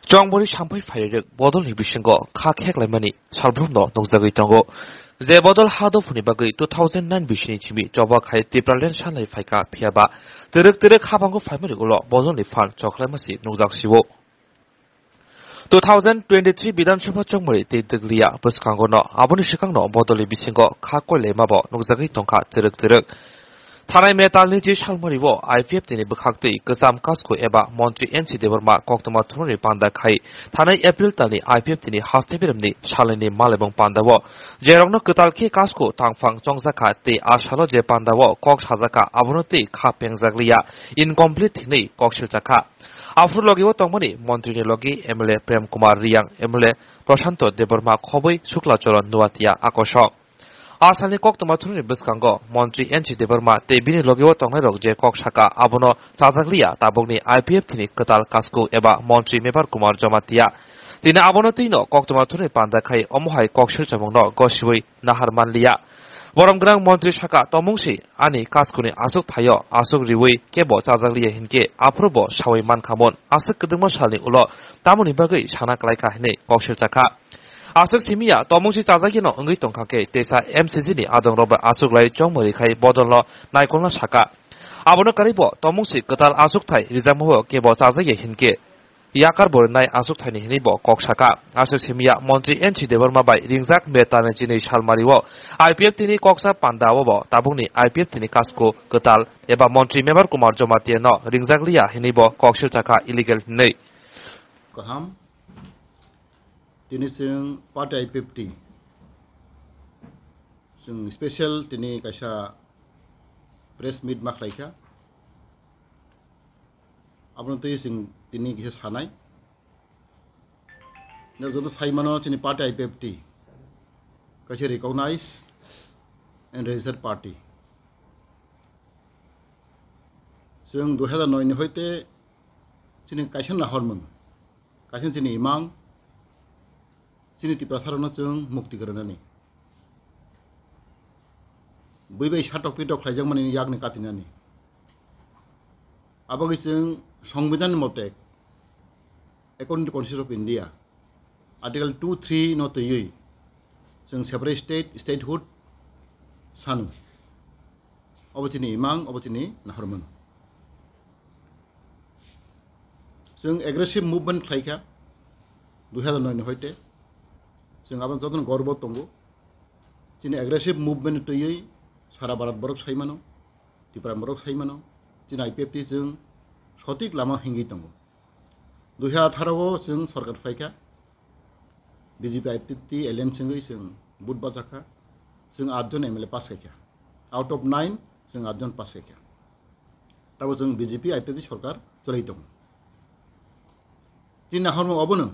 Chongbori sampai fairek Bodol ni Bisingo Kheklaimung salbrumno nokjagui tongo je Bodol hado phuni bagui 2009 bisini chimi joba khai Tipralen sanai phaika phiaba terek habango phaimari ulo Bodol ni fan chokhlaimasi nokjagsibo 2023 Bidan Sabha Chongmori te deglia Phaisingo no aboni sikangno Bodol ni Bisingo Kheklaimabo nokjagui tongkha terek Thanai metalni ji salmaribo Ipft ni bkhakti kasam kasko eba Montri NC Deborma koktoma thunri panda khai Thanai April tani Ipft ni hastebirmni salini malebong pandawo jerongno ketalki kasko tangfang chongjaka te asalo je pandawo kok sajaka abonoti kha pengjaglia incomplete ni koksilchaka afur logiwo tongmani Montri ni logi MLA Prem Kumar Riang MLA Prashanto Deborma khoboi suklachoron nuatia akosok Asani kok tomathuni Phaisingo Montri NC Deborma te bini logiwo tongnai rok je kok saka abono chajaglia tabogni Ipft ni ketal kasko eba Montri member Kumar Jamatia tina abono tino kok tomathuni panda khai omohai kok silchamongno gosibui nahar manlia boromgrang Montri saka tomungsi ani kaskuni asuk thayo asuk riwi kebo chajaglia hinke aprobo sawi mankhamon asuk kedungma salni ulo tamoni bagui sana klaika hine kok silchaka Asuk simia tomungsi chajagino ongi tongkhake tesa MCG ni adong roba asuk lai chongmori khai Bodol no naikolna saka abono karibo tomungsi ketal asuk thai rijamho kebo chajagi hinke yakar bornai asuk thai ni hinibo kok saka asuk simia Montri NC Deborma bai ringjak metane chini salmariwo Ipft ni koksa pandawo bo tabungni Ipft ni kasko ketal eba Montri member Kumar Jamatia no ringjaglia hinibo koksil chaka illegal nei kaham Tini sing partai Ipft sing special tini kaisa press meet maklaika abon tei sing tini kisa sanai ner joto saimano tini partai Ipft kaisa recognized and registered party sing 2009 ni hoite tini kaisa na hormon kaisa tini imang Sini ti prasarana chung mukti karanani buibai satok pitok khlaijak mani yakni katinani abagi chung সংবিধান mote according to Constitution of India article 2.3 no teyui chung separate statehood sanu obachini imang obachini nahorman chung aggressive movement khlaika 2009 hoite जों आबन जतन गर्व तंगो जिनि aggressive movement तयै सारा भारत बरक साइमानो त्रिपुरा बरक साइमानो जिनि Ipft जों सटिक लामा हिंगि तंगो 2018 आव जों सरकार फायका बीजेपी Ipft एलायंस जों जों बुधबा जाखा जों 8 जन एमएलए पास खायखा आउट अफ 9 जों 8 जन पास खायखा ताबो जों बीजेपी Ipft सरकार चलै दं जिनि हरम अबनो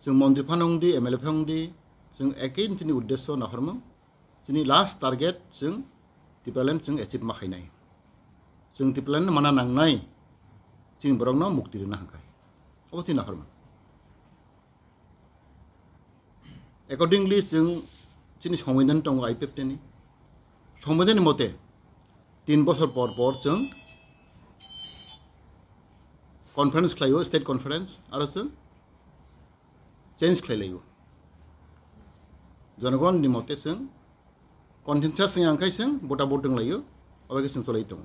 जों मन्त्रि फानंदि एमएलए फानंदि जों एकेन जोंनि उद्देश्य नहरम जोंनि लास्ट टार्गेट जों टिप्रालेन जों एचिभ माखायनाय जों टिप्रालेन माना नांनाय जों बरंनो मुक्ति होनो हांखाय अबथि नहरम एकॉर्डिंगली जों जोंनि संविधान दं Ipft नि संविधान मते 3 बছर पर जों कन्फारेन्स खालायो स्टेट कन्फारेन्स आरो जों चेंज खालायो जनगण नि मते जों कन्सेन्सास जों आंखाय जों बटा बट दंलायो अबेके जों चलै दं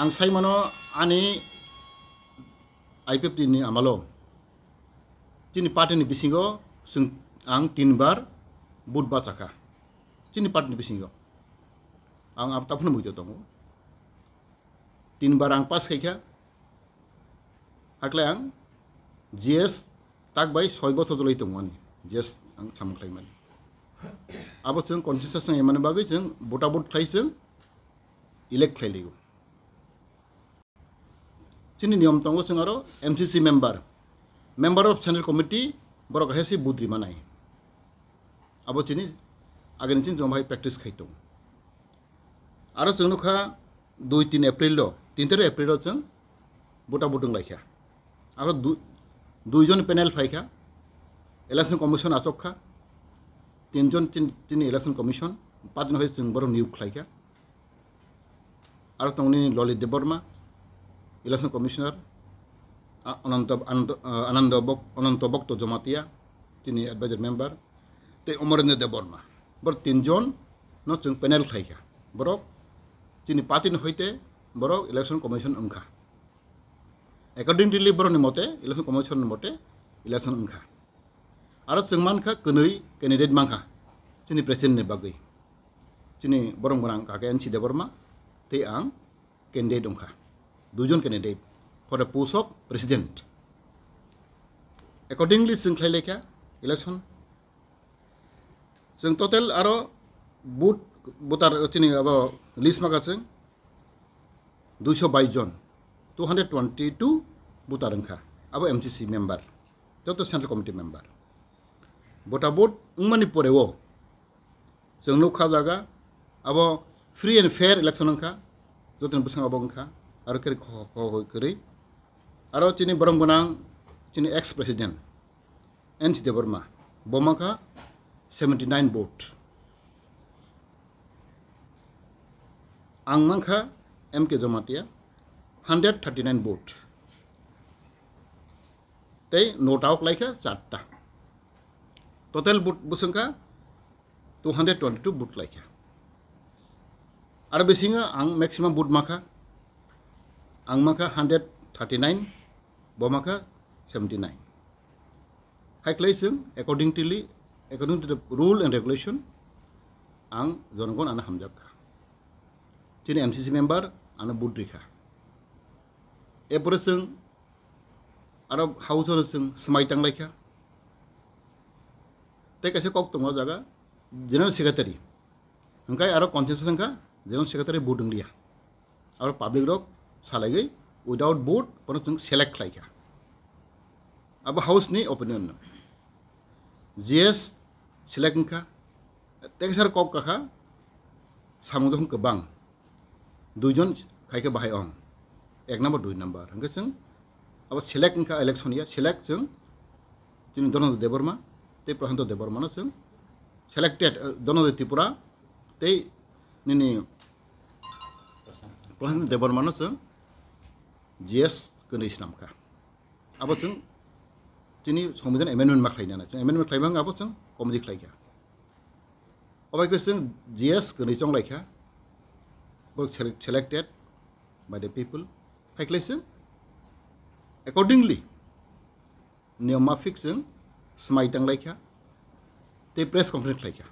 आं साइमानो आनि Ipft नि आमालो जिनि पार्टीनि Bisingo जों आं 3 बार बुधबा जाखा जिनि पार्टीनि Bisingo आं आपताफनो बुइतो दं 3 बार आं पास खायखा आखलाय आं GS tak bai 6 বছর জলাই दंमोन GS आं सामख्लायमानि आबो जों कन्सेन्सास जों एमाने बागै जों बटा बट खाय जों इलेक्ट खायलायो जिनि नियम दङ जों आरो MCC member of central committee बरक हेसि बुद्रि मानाय आबो जिनि आगेन जों जमाय प्रेक्टिस खाय दं आरो जों नखा 2-3 एप्रिल 3 एप्रिल जों बटा बट दंलायखा आरो 2 जन पैनल फायखा इलेक्शन कमिशन आसखा 3 जन तिनि इलेक्शन कमिशन 5 जन जों बर नियुग खायखा आरो तंनि ललित देबबर्मा इलेक्शन कमिशनार अनंत बक्त जमातिया चीनी एडवाइजर मेम्बर ते अमरेंद्र देबबर्मा बर 3 जन न जों पैनेल खायखा बरक चीनी पार्टी होते बरक इलेक्शन कमिशन उनखा अकॉर्डिंगली बरनि मते इलेक्शन कमिशन मते इलेक्शन उनखा आरो जों मानखा कनै कैंडिडेट मानखा चीनी प्रेसिडेंट बागै चीनी बरं बरं काके एनसी देबबर्मा ते आं कैंडिडेट उनखा 2 जन candidate for the post of president accordingly जों खायलेखा इलेक्शन जों टोटल आरो बुटार चीनी अब लिस्ट माखासे 222 जन 222 बुटार उनखा अब एमसीसी मेम्बर तो सेंट्रल कमिटी मेम्बर बटा बोट उमानी परेवो जों नौखा जागा अब फ्री एंड फेयर इलेक्शन उनखा जतन बसंग अब उनखा आरो केरि करै आरो चीनी बरं गोनां चीनी एक्स प्रेसिडेंट एनसी देबबर्मा बमाखा 79 vote आंमांखा एमके जमातिया 139 vote ते नोट आउट लाइखा 4टा टोटल vote बुसंखा 222 vote लाइखा आरो बेसिङा आं मैक्सिमम vote माखा आंमाखा 139 बमाखा 79 हाइक्लाइजों according to the rule and regulation आं जनगण आना हामजाखा चीनी एमसीसी मेम्बर आना बुद्रिखा एपरे जों आरो हाउस जों समायतां लाइखा ते कैसे कक दङ जागा जनरल सेक्रेटारि ओंखाय आरो कन्सेसन का जनरल सेक्रेटारि बुदुंलिया आरो पब्लिक रक सालायगै विदाउट वोट पर जों सेलेक्ट लाइखा अब हाउस नि ओपिनियन जीएस सेलेक्ट का तेसर कक का सामुजों गोबां 2 जन खायके बाहाय आं 1 नम्बर 2 नम्बर हंगे जों अब सेलेक्ट का इलेक्शन या सेलेक्ट जों जों दनद देबबर्मा ते प्रशांत देबबर्मा जों सेलेक्टेड दनद त्रिपुरा ते निनि प्रशांत देबबर्मा जों जीएस कनिस नामका अब जों चीनी संविधान एमेंडमेंट माख्लायना जों एमेंडमेंट खालायबां अब जों कमिटि खालायखा अबायके जों जीएस कनिजों लायखा selected by the people हाइक्लायजों accordingly नियम माफिक जों समायतां लायखा ते प्रेस कॉन्फ्रेंस लायखा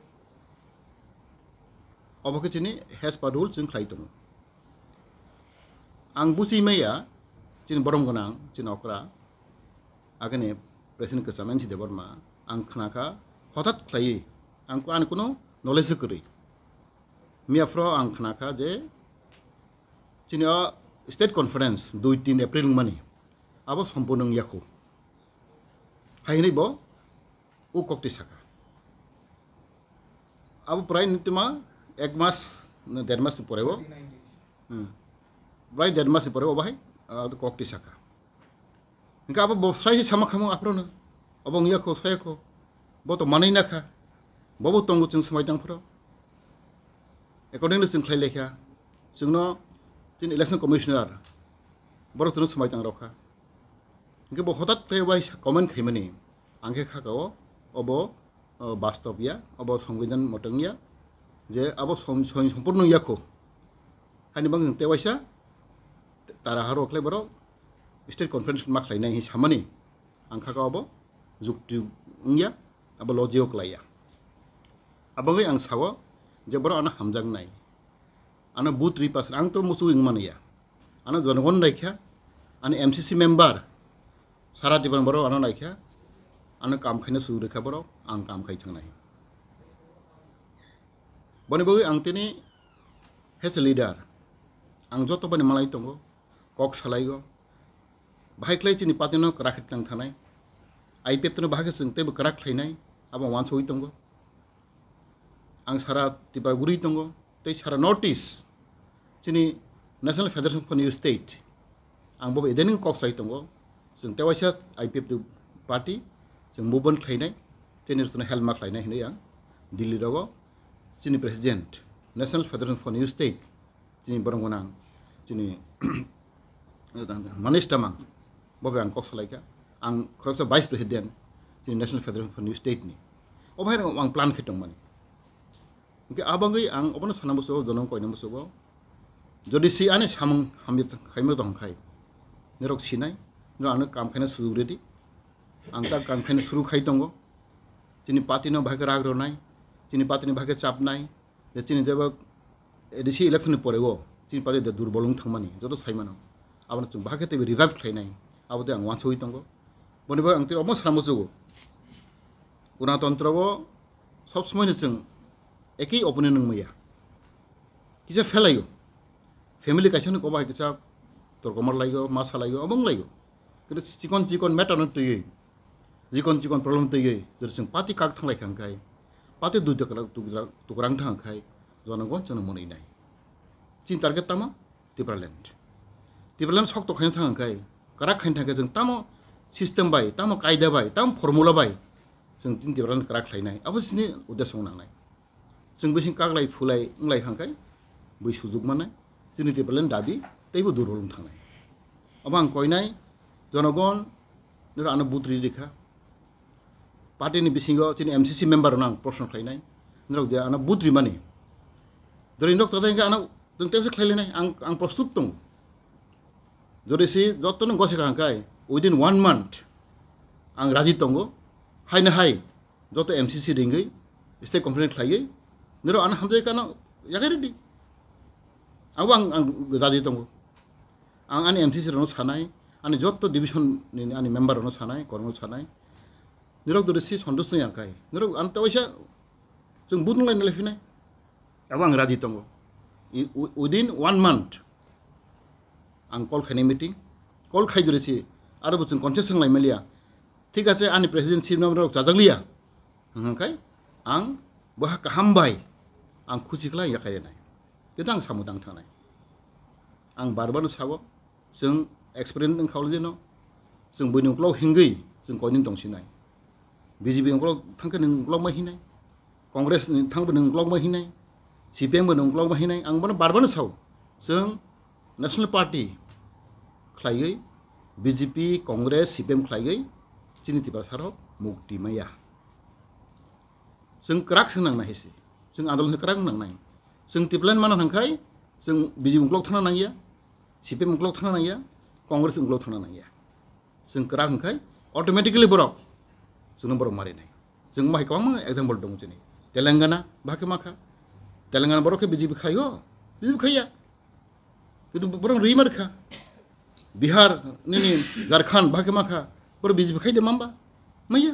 अबायके चीनी हेज पर रूल जों खालाय दङ आं बुजिमैया चीन बरं गोनां चीन अकरा आगने प्रेसिडेंट गोजाम एनसी देबबर्मा आं खोनाखा हठात खालायै आंखौ आं कुनो नलेज होकरै मियाफ्राव आं खोनाखा जे चीनी स्टेट कॉन्फ्रेंस 2-3 एप्रिल मानी अब सम्पूर्ण याखौ हायनै बो उ कक्ति साखा अब प्राय नितिमा 1 मास 1.5 मास परेबो प्राय 1.5 मास परेबो बाहाय कक्ति साखा इनका अब बस्राय सामा खामो आफ्रोनो अब याखौ सायखौ बो तो मानै नाखा बबो तंगु जों समायतांफोराव accordingly जों खालायलेखा जोंनो जों इलेक्शन कमिशनार बर जों समायतां रखा इनके बो हठात फैबाय कमेन्ट खायमानि आंखे खागाव अब बास्तवया अब संविधान मतंगिया जे अब सम्पूर्ण याखौ हानि बां तेवाइसा तारा हारखले बर स्टेट कॉन्फ्रेंस माख्लायनाय हिसामानि आंखागाव अब जुक्ति उंगिया अब लजिक लाया abangay ang sawo jabro ana hamjang nai ana booth repass ang to musu ingmaniya ana jonogon raikha ana MCC member sara diban boro ana naikha ana kam khaina su rekha boro ang kam khai thangnai boni bogi ang tini has a leader ang joto bani malai tongo kok salaigo bahai klai chini patino krakhet tang thanai Ipft no bahage singte bo krak khlainai abo wan soi tongo ang sara tipaguri tongo te sara notice chini National Federation for New State ang bo edening kok sai tongo sing tewaisa Ipft party sing movement khlainai chini suna helma khlainai hinai ang Delhi rogo chini president National Federation for New State chini borongonang chini Manish Tamang बबे आं कक सलायखा आं खरकसा vice president जोंनि national Federation फर new state नि अबहाय आं plan खेतों माने ओंके आबांगै आं अबनो साना बसो जनम कयना बसो जदि सि आने सामं हामि खायमो दंखाय नेरक सिनाय न आनो काम खायना सुरु रेडी आं ता काम खायना सुरु खाय दंगो जोंनि पार्टीनो भागे राग रनाय जोंनि पार्टीनि भागे चापनाय जोंनि जेबो एडिसि इलेक्शन परेगो जोंनि पार्टी दुर्बल थांमानि जतो सायमानो आबनो जों भागे ते रिवाइव खायनाय आबो आं वान सहि दंगो बनिबो आं ते अमो साना बसो गणतन्त्रगो सब समय जों एकै ओपोनेंट नंमैया किसा फेलायो फेमिली काइसन को बाय किसा तर्कमार लायो मा सालायो अबं लायो किन्तु चिकन मेटर न तयै चिकन प्रॉब्लम तयै जर जों पार्टी काक थांलाय खांखाय पार्टी दुग्रां थांखाय जनगण जों मोनैनाय चिन टारगेट तामा टिब्रालैंड सक तो खायनो थांखाय कराक खायनो थांखाय जों तामो सिस्टेम बाय तामो कायदा बाय ताम फर्मुला बाय जों तीन टिब्रालैंड कराक खायनाय आबो सिनि उद्देश्य नांनाय जों बैसिं कागलाय फुलाय इंलाय खांखाय बै सुजुग माने जोंनि टिब्रालैंड दाबि तैबो दुर्बल थांनाय अब आं कयनाय जनगण नोर आनो बुद्रि रेखा पार्टीनि बिसिंगो जोंनि एमसीसी मेम्बर आं प्रश्न खायनाय नोर जे आनो बुद्रि माने दरै नक जादाय आनो जों तेबसे खायलायनाय आं प्रस्तुत दं जदि सि जतन गसे खांखाय विदिन 1 month आं राजि दंगो हायनो हाय जत एमसीसी रिंगै स्टेट कम्प्लेन खायै नोर आनो हामजाय कानो यागाय रेडी आं राजि दंगो आं आनि एमसीसी रनो सानाय आनि जत डिविजन नि आनि मेम्बर रनो सानाय कर्मल सानाय निरक दरसि सन्तोष याखाय निरक आन तवैसा जों बुदुंलाय नलायफिनाय अब आं राजि दंगो विदिन 1 month आं कल खायनाय मीटिंग कल खाय दरसि आरो जों कनसे सोंलाय मेलिया ठीक आछे आनि प्रेसिडेन्ट सिप नाम जाजागलिया हंखाय आं बहा हामबाय आं खुसिखला याखायनाय किन्तु आं सामुदां थानाय आं बारबानो साबो जों एक्सपिरियेन्स नों खावलजेनो जों बैनि उक्लाव हेंगै जों कयनि दंसिनाय बीजेपी उक्लाव थांखो नों उक्लाव माहिनाय कांग्रेस थांबो नों उक्लाव माहिनाय सीपीएम बो नों उक्लाव माहिनाय आं माने बारबानो साव जों नेशनल पार्टी खाययै बीजेपी कांग्रेस सीपीएम खाययै चिनि तिबा सारो मुक्ति मैया जों क्राक सोनांनाय हेसे जों आन्दोलन क्राक नांनाय जों टिप्लाइन मानो थांखाय जों बीजेपी उक्लाव थाना नांगिया सीपीएम उक्लाव थाना नांगिया कांग्रेस उक्लाव थाना नांगिया जों क्राक हंखाय ऑटोमेटिकली बरक जों बरक मारिनाय जों माहि गोबां एग्जाम्पल दं जोंनि तेलेंगाना बाके माखा तेलेंगाना बरक बीजेपी खायो बीजेपी खाया किन्तु बरक रिमारखा बिहार नि झारखंड बाके माखा बर बीजेपी खायदे मामबा मैया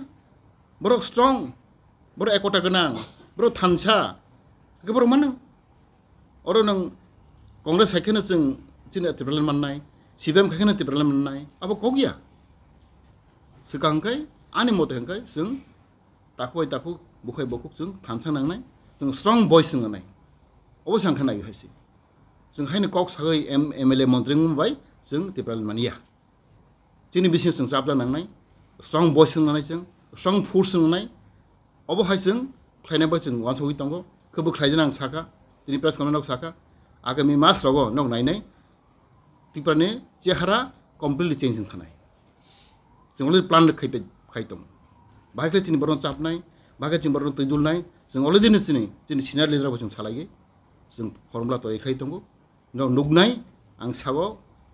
बरक स्ट्रं बर एकता गोनां बर थानसा के बर मानो और नों कांग्रेस साइकेनो जों चिनि टिब्रालैंड माननाय सीपीएम खायनो टिब्रालैंड माननाय अब कगिया सिगांखाय आनि मते हंखाय जों ताखुबाय ताखु बुखाय बखुक जों थानसा नांनाय जों स्ट्रं वॉइस नांनाय अबसे आं खोनायो हायसि जों हायनो कक सागै एमएलए मन्त्री मुंबाय जों टिब्रालैंड मानिया जोंनि बिसिं जों जाबला नांनाय स्ट्रं वॉइस नांनाय जों स्ट्रं फोर्स नांनाय अबहाय जों खायनायबा जों वान सहि दंगो खोबो खायजों आं साका दिनै प्रेस कनफारेन्स साका आगामी मास रगो नक नायनाय टिब्रानि चेहारा कमप्लिटली चेंज थानाय जों अलरेडी प्लान खायदों बाहाय चिनि बरन चापनाय बाहाय चिनि बरन तैदुलनाय जों अलरेडी चिनि सिनियर लिडारबो जों सालायो जों फर्मुला तो एखाय दंगो नुगनाय आं साबो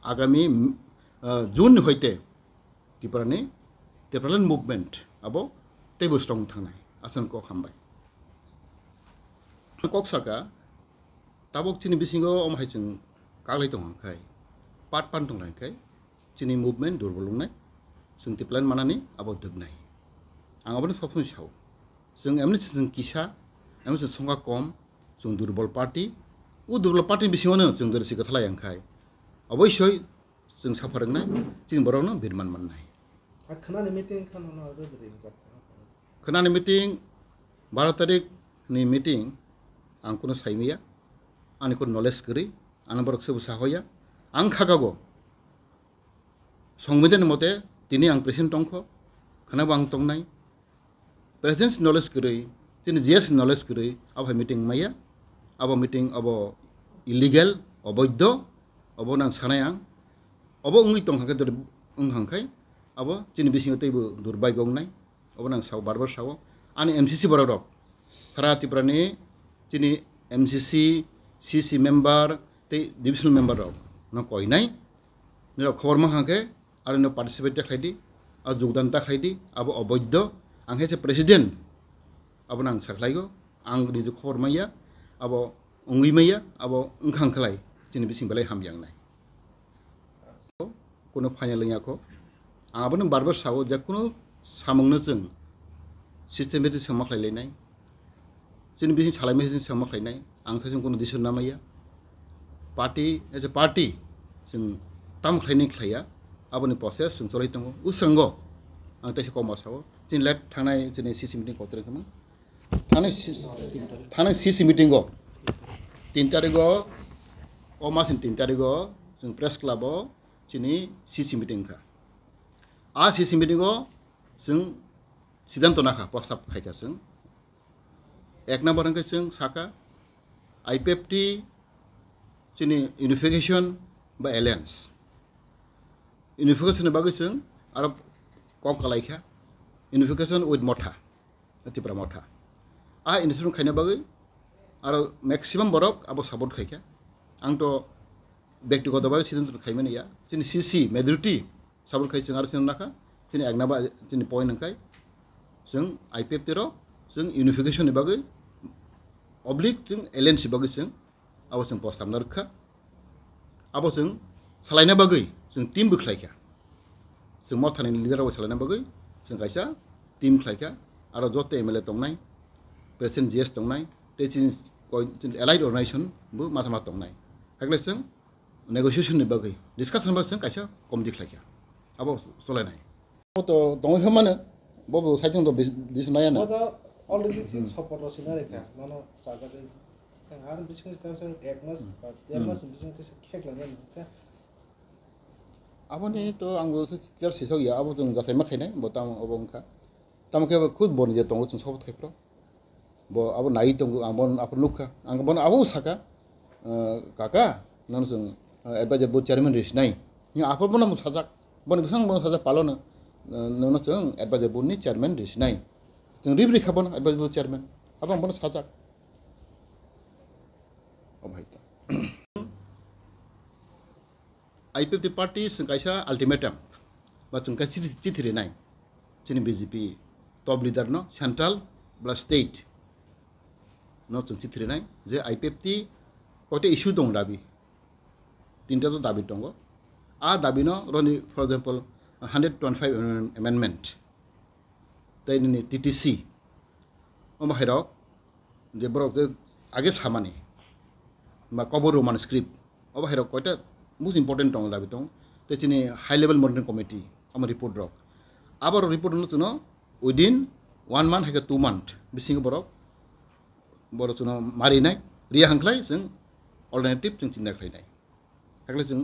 आगामी जून हयते टिब्रालैंड मुभमेंट आबो टेबल स्ट्रं थांनाय आसन को खामबाय कक साका ताबक चिनि बिसिंगो अमहाय जों कागलाय दंखाय पाट दंखाय चिनि मुभमेंट दुर्बल नाय जों टिब्रालैंड मानानि आबो दोगनाय आं आबो सबसम साव जों एमनिसि जों किसा एमनिसि संगा कम जों दुर्बल पार्टी उ दुर्बल पार्टी बिसिङावनो जों दरसि गथलाय आंखाय अबश्य जों साफारनाय चिनि बरावनो बिरमान मोननाय खोनानि मीटिंग 12 तारिख नि मीटिंग आं कोनो साइमिया आंनि को नलेज करी आं बरक सेबो साहया आं खागागो संविधान मते दिनै आं प्रेसिडेंट दंखो खोनाबो आं तंनाय प्रेसिडेंट नलेज करी दिनै जीएस नलेज करी अब मीटिंग माया अब मीटिंग अब इलिगेल अवैध अब नां सानाय आं अब उंगै तंखाके हांखाय अब चिनि बिसिंग तैबो दुरबाय गंनाय अब नां साव बारबार साव आनि एमसीसी बरक रक सारा तिप्रानि चिनि एमसीसी सीसी मेम्बार ते डिविजनल मेम्बार रक न कयनाय न खबर मा हांखे आरो न पार्टिसिपेट खायदि आ जोगदान ता खायदि अब अवैध आंहे से प्रेसिडेंट अब नां साखलायगो आं निजे खबर माया अब अंगि माया अब ओंखां खलाय चिनि बिसिंग बलाय हामयांनाय कोनो फाइनल याखौ आबोनो बारबार साव जेकुनु सामंनो जों सिस्टेमेटिक सामाख्लायलायनाय जों बिसिं सालायनाय जों सामाख्लायनाय आं जों कोनो दिसुन नामाया पार्टी एज ए पार्टी जों तामख्लायनाय खाया आबोनो प्रसेस जों चलाय दङ उसंगो आं तेसे कमा साव जों लेट थांनाय जोंनि सीसी मिटिं कतरे खम थानाय सीसी मिटिं गो 3 तारिखो ओ मासिन 3 तारिखो जों प्रेस क्लाबो चिनि सीसी मिटिं का आ सीसी मिटिं गो जों सिद्धांत नाखा प्रस्ताव खायखा जों एक नम्बर अंके जों साका Ipft चिनि यूनिफिकेशन बा एलायंस यूनिफिकेशन बागै जों आरो कक खालायखा यूनिफिकेशन विथ मथा तिप्रा मथा आ इनिसिएटिव खायना बागै आरो मैक्सिमाम बरक अब सपोर्ट खायखा आं तो व्यक्तिगत भावे सिद्धांत खायमोन या जोंनि सीसी मेजरिटी सपोर्ट खाय जों आरो जों नाखा जोंनि एकनाबा जोंनि पॉइंट अंखाय जों Ipft रो जों यूनिफिकेशन बागै अब्लिक जों एलायंस बागै जों अब जों प्रस्ताव रखा अब जों सालायना बागै जों टीम बखलायखा जों मथानि लिडार सालायना बागै जों कायसा टीम खायखा आरो जते एमएलए दंनाय प्रेसिडेंट जीएस दंनाय टेचिन एलाइड अर्गेनाइजेशन बो माथा मा दंनाय हागले जों नेगोशिएशन बागै डिस्कशन बागै जों कायसा कमिटि खायखा अब चलायनाय तो दङ माने बबो साइजों तो दिसनाया ना already seen support of Sinarica, Mano Saga, and Adam Bisingo Agnes, but there must be some Kheklaimung. Abone to Ango Clear Sisoya, Abon that I machine, Botam Obonka. Tamaka could born yet on what's soft Kepro. Bo Abon Night Ambon Aponuka, Angabon Abu Saka, Kaka, Nonson, Advisor Boot Chairman Rish 9. You Apobonum Hazak, Bonusang has a palona, no song, Advisor Boni Chairman Rish 9. जों रिब्रि खाबोन advice chairman अब आं बनो साजाक अभायता Ipft party जों कायसा ultimatum बा जों कायसा चिथिरिनाय जोंनि BJP टप lidar न central plus state न जों चिथिरिनाय जे Ipft कयटा इश्यू दं दाबि तीनटा तो दाबि दङ आ दाबि न रनि फर एग्जांपल 125 अमेंडमेंट ताइनि टीटीसी बाहेराव जे बरक आगे सामानि बा कबर रोमान स्क्रिप्ट बाहेराव कयटा मोस्ट इम्पोर्टेंट दं दाबि दं तेचिनि हाई लेवल मॉनिटरिंग कमिटी आम रिपोर्ट रक आबार रिपोर्ट नो विदिन 1 month हागे 2 month बिसिंग बरक चुनो मारिनाय रिया हांख्लाय जों अल्टरनेटिव जों चिन्ता खालायनाय हागले जों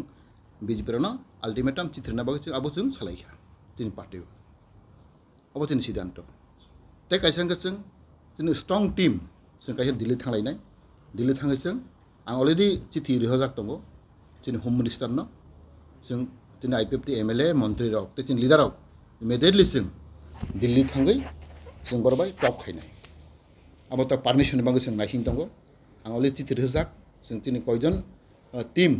बीजेपी न अल्टिमेटाम चिथ्रना बागै जों आबो जों सालायखा जोंनि पार्टी अब जोंनि सिद्धांत ते कायसांखौ जों स्ट्रं टीम जों कायसा दिल्ली थांलायनाय दिल्ली थाङै जों आं अलरेडी चिठी रिहजाक दङ जोंनि होम मिनिस्टार न जों जोंनि Ipft एमएलए मन्त्री रक ते जों लिडार रक इमिडिएटली जों दिल्ली थाङै जों बरबाय टप खायनाय अब त पारमिशन बागै जों नायसिन दङ आं अलरेडी चिठी रिहजाक जों जोंनि कयजन टीम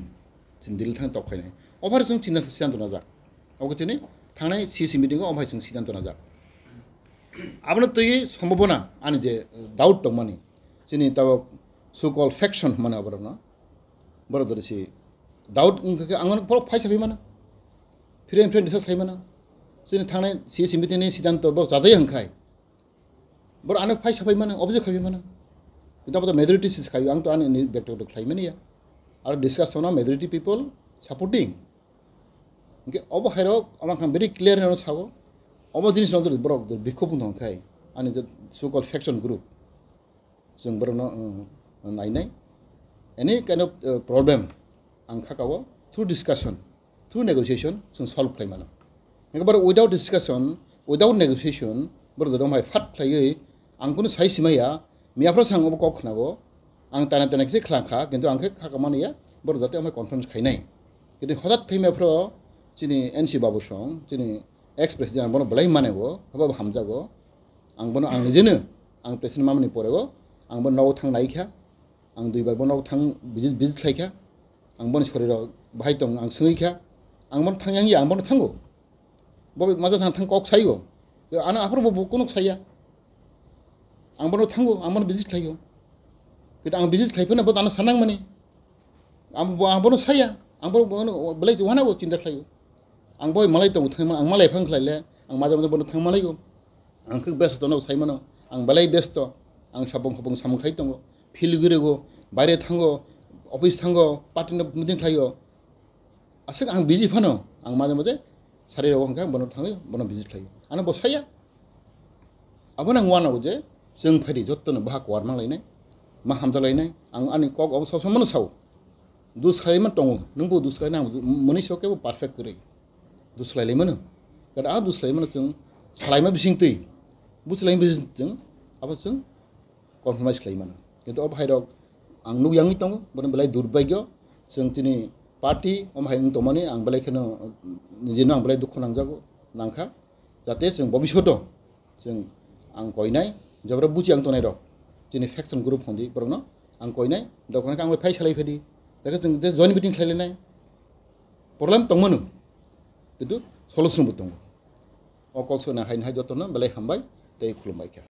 जों दिल्ली थाङै टप खायनाय अभार जों सिद्धांत नाजाक अब जोंनि थांनाय सीसी मिटिंआव अभाय जों सिद्धांत नाजाक आपने तो ये संभावना आने जे डाउट तो मनी जिन्हें तब सो कॉल फैक्शन मना बरना बरदर से डाउट उनके आंगन पर फाइस भी मना फिर इन्फ्लुएंस डिस्कस खाई मना जिन्हें थाने सीएस मिटिंग ने सिद्धांत बर ज़्यादा ही हंखाई बर आने फाइस भी मना ऑब्जेक्ट खाई मना इतना पता मेजॉरिटी से खाई आंग तो आने बैक टू खाई मनी या और डिस्कस होना मेजॉरिटी पीपल सपोर्टिंग उनके अब हेरो अमां खान वेरी क्लियर है ना सागो अब जिनिस नदर बरक बिखौ बुंखाय आनि जे सो कॉल फैक्शन ग्रुप जों बरन नायनाय एनी काइंड ऑफ प्रॉब्लम आं खाकाव थ्रू डिस्कशन थ्रू नेगोशिएशन जों सॉल्व खालामनो एकबार विदाउट डिस्कशन विदाउट नेगोशिएशन बर दमाय फाट खायै आंखौनो साइ सिमाया मियाफ्रा सांगो कक खनागो आं ताना तानाखि खालाखा किन्तु आंखे खाकामानिया बर जाते आं कन्फरेंस खायनाय किन्तु हठात खैमाफ्रा chini NC babu song chini ex-president bono belai manego haba hamjago ang bono ang jene ang president mamani porego ang bono naw thang naikha ang duibar bono thang visit khaikha ang bono shoriro bahai tong ang sungikha ang bono thang yangi ang bono thango bobe maja thang kok saigo ana apro bo kono saya ang bono thango ang bono visit khaigo kita ang visit khaipena bo ana sanang mani ang bono saya ang bono belai wana bo cinta khaigo ang boy malai tong thang ang malai phang khlaile ang maja bono thang malai go ang khak best to no saimano ang balai best to ang sabong khobong sam khai tongo fil gurego bare thango office thango party no meeting khayo asik ang busy phano ang maja maje sari ro hangka bono thango bono visit khayo ana bo saya abona ngwana go je जों फायदि जत्तनो बाहाग वारमां लायनाय मा हामजा लायनाय आं आंनि कक अब सब समनो साव दुस खालायमोन दङ नोंबो दुस खालायना मोनै सकेबो पारफेक्ट करै दुस खालायमोन kada a दुस खालायमोन जों सालायमा बिसिं तै बुसलायम बिसिं जों आबो जों कनफर्माइज खालायमोन किन्तु अब हायरक आं नु यांgi दङ बन बेलाय दुर्भाग्य जों तिनि पार्टी अमहाय तमानि आं बेलाय खनो निजेनो आं बेलाय दुखु नांजागो नांखा जाहाथे जों भबिष्यतो जों आं कयनाय जबरा बुची आं तनाय रक जोंनि फेक्सन ग्रुप होंदि बरनो आं कयनाय दखना आं फाइ सालाय फेदि दाखा जों जे जइन मिटिं खालायनाय प्रब्लेम दंमोन किन्तु सलुसन बो दङ अ कक्सना हायन हाय जतनो बेलाय हामबाय दै खुलुमबाय।